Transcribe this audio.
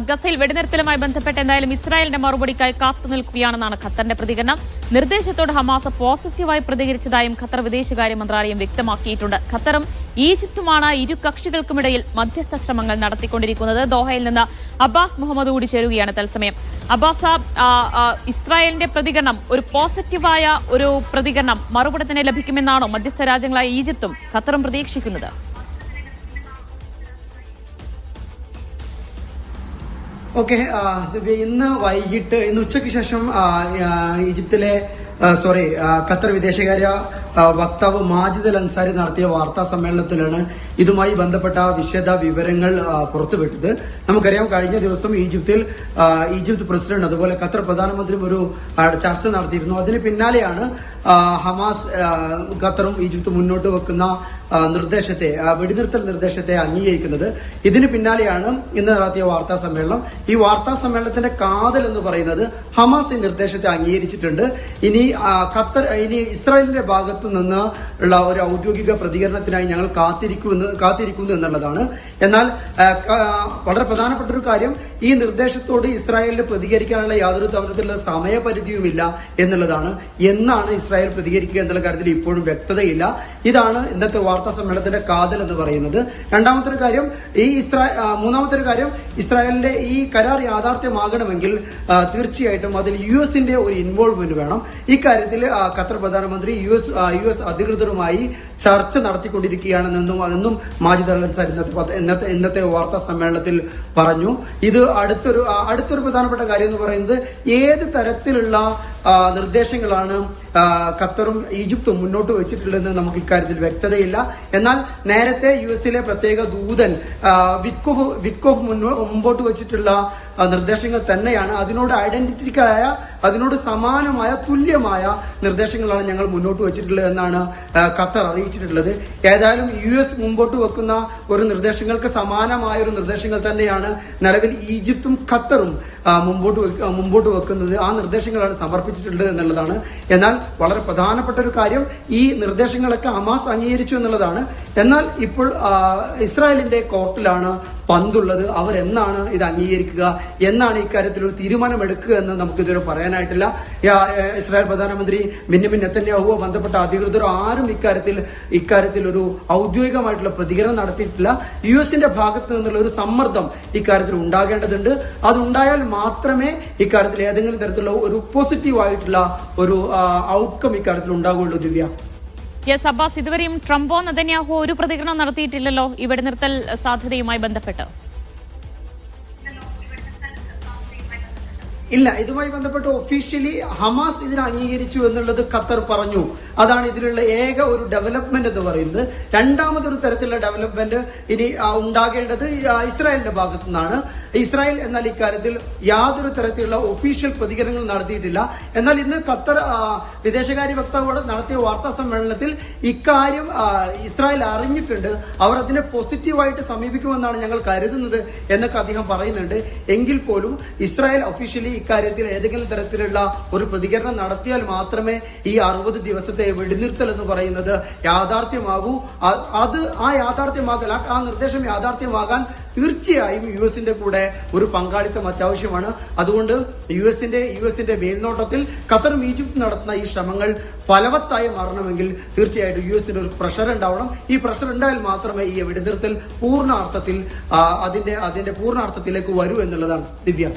ഗസയിൽ വെടിനിർത്തലുമായി ബന്ധപ്പെട്ട് എന്തായാലും ഇസ്രായേലിന്റെ മറുപടിക്കായി കാത്തുനിൽക്കുകയാണെന്നാണ് ഖത്തറിന്റെ പ്രതികരണം. നിർദ്ദേശത്തോട് ഹമാസ് പോസിറ്റീവായി പ്രതികരിച്ചതായും ഖത്തർ വിദേശകാര്യ മന്ത്രാലയം വ്യക്തമാക്കിയിട്ടുണ്ട്. ഖത്തറും ഈജിപ്തുമാണ് ഇരു കക്ഷികൾക്കുമിടയിൽ മധ്യസ്ഥ ശ്രമങ്ങൾ നടത്തിക്കൊണ്ടിരിക്കുന്നത്. ദോഹയിൽ നിന്ന് അബ്ബാസ് മുഹമ്മദ് കൂടി ചേരുകയാണ് തത്സമയം. അബ്ബാസ്, ഇസ്രായേലിന്റെ പ്രതികരണം ഒരു പോസിറ്റീവായ ഒരു പ്രതികരണം മറുപടി തന്നെ ലഭിക്കുമെന്നാണോ മധ്യസ്ഥ രാജ്യങ്ങളായ ഈജിപ്തും ഖത്തറും പ്രതീക്ഷിക്കുന്നത്? ഓക്കെ, ഇന്ന് ഉച്ചയ്ക്ക് ശേഷം ഈജിപ്തിലെ ഖത്തർ വിദേശകാര്യ വക്താവ് മാജിദ് അൽ അൻസാരി നടത്തിയ വാർത്താ സമ്മേളനത്തിലാണ് ഇതുമായി ബന്ധപ്പെട്ട വിശദ വിവരങ്ങൾ പുറത്തുവിട്ടത്. നമുക്കറിയാം, കഴിഞ്ഞ ദിവസം ഈജിപ്ത് പ്രസിഡന്റ് അതുപോലെ ഖത്തർ പ്രധാനമന്ത്രിയും ഒരു ചർച്ച നടത്തിയിരുന്നു. അതിന് പിന്നാലെയാണ് ഹമാസ് ഖത്തറും ഈജിപ്തും മുന്നോട്ട് വെക്കുന്ന വെടിനിർത്തൽ നിർദ്ദേശത്തെ അംഗീകരിക്കുന്നത്. ഇതിന് പിന്നാലെയാണ് ഇന്ന് നടത്തിയ വാർത്താ സമ്മേളനം. ഈ വാർത്താ സമ്മേളനത്തിന്റെ കാതൽ എന്ന് പറയുന്നത് ഹമാസ് ഈ നിർദ്ദേശത്തെ അംഗീകരിച്ചിട്ടുണ്ട്. ഇനി ഇസ്രായേലിന്റെ ഭാഗത്ത് നിന്ന് ഉള്ള ഒരു ഔദ്യോഗിക പ്രതികരണത്തിനായി ഞങ്ങൾ കാത്തിരിക്കുന്നു എന്നുള്ളതാണ്. എന്നാൽ വളരെ പ്രധാനപ്പെട്ട ഒരു കാര്യം, ഈ നിർദ്ദേശത്തോട് ഇസ്രായേലിന് പ്രതികരിക്കാനുള്ള യാതൊരു തരത്തിലുള്ള സമയപരിധിയുമില്ല എന്നുള്ളതാണ്. എന്നാണ് ഇസ്രായേൽ പ്രതികരിക്കുക എന്നുള്ള കാര്യത്തിൽ ഇപ്പോഴും വ്യക്തതയില്ല. ഇതാണ് ഇന്നത്തെ വാർത്താ സമ്മേളനത്തിന്റെ കാതൽ എന്ന് പറയുന്നത്. മൂന്നാമത്തെ ഒരു കാര്യം, ഇസ്രായേലിന്റെ ഈ കരാർ യാഥാർത്ഥ്യമാകണമെങ്കിൽ തീർച്ചയായിട്ടും അതിൽ US ഒരു ഇൻവോൾവ്മെന്റ് വേണം. ഇക്കാര്യത്തിൽ ഖത്തർ പ്രധാനമന്ത്രി US അധികൃതരുമായി ചർച്ച നടത്തിക്കൊണ്ടിരിക്കുകയാണെന്നും മാജിദ് അൽ അൻസാരി ഇന്നത്തെ വാർത്താ സമ്മേളനത്തിൽ പറഞ്ഞു. ഇത് അടുത്തൊരു പ്രധാനപ്പെട്ട കാര്യം എന്ന് പറയുന്നത്, ഏത് തരത്തിലുള്ള നിർദ്ദേശങ്ങളാണ് ഖത്തറും ഈജിപ്തും മുന്നോട്ട് വെച്ചിട്ടുള്ളതെന്ന് നമുക്ക് ഇക്കാര്യത്തിൽ വ്യക്തതയില്ല. എന്നാൽ നേരത്തെ US പ്രത്യേക ദൂതൻ വിക്കോഫ് മുമ്പോട്ട് വെച്ചിട്ടുള്ള നിർദ്ദേശങ്ങൾ തന്നെയാണ്. അതിനോട് സമാനമായ തുല്യമായ നിർദ്ദേശങ്ങളാണ് ഞങ്ങൾ മുന്നോട്ട് വെച്ചിട്ടുള്ളത് എന്നാണ് ഖത്തർ അറിയിച്ചിട്ടുള്ളത്. ഏതായാലും US മുമ്പോട്ട് വെക്കുന്ന ഒരു നിർദ്ദേശങ്ങൾക്ക് സമാനമായ ഒരു നിർദ്ദേശങ്ങൾ തന്നെയാണ് നിലവിൽ ഈജിപ്തും ഖത്തറും മുമ്പോട്ട് വെക്കുന്നത്. ആ നിർദ്ദേശങ്ങളാണ് സമർപ്പിച്ചിട്ടുള്ളത് എന്നുള്ളതാണ്. എന്നാൽ വളരെ പ്രധാനപ്പെട്ട ഒരു കാര്യം, ഈ നിർദ്ദേശങ്ങളൊക്കെ ഹമാസ് അംഗീകരിച്ചു എന്നുള്ളതാണ്. എന്നാൽ ഇപ്പോൾ ഇസ്രായേലിന്റെ കോർട്ടിലാണ് പന്തുള്ളത്. അവരെന്നാണ് ഇത് അംഗീകരിക്കുക, എന്നാണ് ഇക്കാര്യത്തിൽ ഒരു തീരുമാനമെടുക്കുക എന്ന് നമുക്കിതുവരെ പറയാനായിട്ടില്ല. ഇസ്രായേൽ പ്രധാനമന്ത്രി ബെന്യാമിൻ നെതന്യാഹുവോ ബന്ധപ്പെട്ട അധികൃതരോ ആരും ഇക്കാര്യത്തിൽ ഒരു ഔദ്യോഗികമായിട്ടുള്ള പ്രതികരണം നടത്തിയിട്ടില്ല. US ഭാഗത്ത് നിന്നുള്ള ഒരു സമ്മർദ്ദം ഇക്കാര്യത്തിൽ ഉണ്ടാകേണ്ടതുണ്ട്. അതുണ്ടായാൽ മാത്രമേ ഇക്കാര്യത്തിൽ ഏതെങ്കിലും തരത്തിലുള്ള ഒരു പോസിറ്റീവായിട്ടുള്ള ഒരു ഔട്ട്കം ഇക്കാര്യത്തിൽ ഉണ്ടാകുള്ളൂ. ദിവ്യ. അബ്ബാസ്, ഇതുവരെയും ട്രംപോ നെതന്യാഹു ഒരു പ്രതികരണം നടത്തിയിട്ടില്ലല്ലോ ഈ വെടിനിർത്തൽ സാധ്യതയുമായി ബന്ധപ്പെട്ട്? ഇല്ല, ഇതുമായി ബന്ധപ്പെട്ട് ഒഫീഷ്യലി ഹമാസ് ഇതിനെ അംഗീകരിച്ചു എന്നുള്ളത് ഖത്തർ പറഞ്ഞു. അതാണ് ഇതിലുള്ള ഏക ഒരു ഡെവലപ്മെന്റ് എന്ന് പറയുന്നത്. രണ്ടാമതൊരു തരത്തിലുള്ള ഡെവലപ്മെന്റ് ഇനി ഉണ്ടാകേണ്ടത് ഇസ്രായേലിന്റെ ഭാഗത്തു നിന്നാണ്. ഇസ്രായേൽ എന്നാൽ ഇക്കാര്യത്തിൽ യാതൊരു തരത്തിലുള്ള ഒഫീഷ്യൽ പ്രതികരണങ്ങൾ നടത്തിയിട്ടില്ല. എന്നാൽ ഇന്ന് ഖത്തർ വിദേശകാര്യ വക്താവോട് നടത്തിയ വാർത്താ സമ്മേളനത്തിൽ ഇക്കാര്യം ഇസ്രായേൽ അറിഞ്ഞിട്ടുണ്ട്, അവർ അതിനെ പോസിറ്റീവായിട്ട് സമീപിക്കുമെന്നാണ് ഞങ്ങൾ കരുതുന്നത് എന്നൊക്കെ അദ്ദേഹം പറയുന്നുണ്ട്. എങ്കിൽ പോലും ഇസ്രായേൽ ഒഫീഷ്യലി ഇക്കാര്യത്തിൽ ഏതെങ്കിലും തരത്തിലുള്ള ഒരു പ്രതികരണം നടത്തിയാൽ മാത്രമേ ഈ 60 ദിവസത്തെ വെടിനിർത്തൽ എന്ന് പറയുന്നത് യാഥാർത്ഥ്യമാകൂ. ആ നിർദ്ദേശം യാഥാർത്ഥ്യമാകാൻ തീർച്ചയായും US കൂടെ ഒരു പങ്കാളിത്തം അത്യാവശ്യമാണ്. അതുകൊണ്ട് യുഎസിന്റെ മേൽനോട്ടത്തിൽ ഖത്തറും ഈജിപ്തും നടത്തുന്ന ഈ ശ്രമങ്ങൾ ഫലവത്തായി മാറണമെങ്കിൽ തീർച്ചയായിട്ടും US ഒരു പ്രഷർ ഉണ്ടാവണം. ഈ പ്രഷർ ഉണ്ടായാൽ മാത്രമേ ഈ വെടിനിർത്തൽ അതിന്റെ പൂർണ്ണാർത്ഥത്തിലേക്ക് വരൂ എന്നുള്ളതാണ്. ദിവ്യ.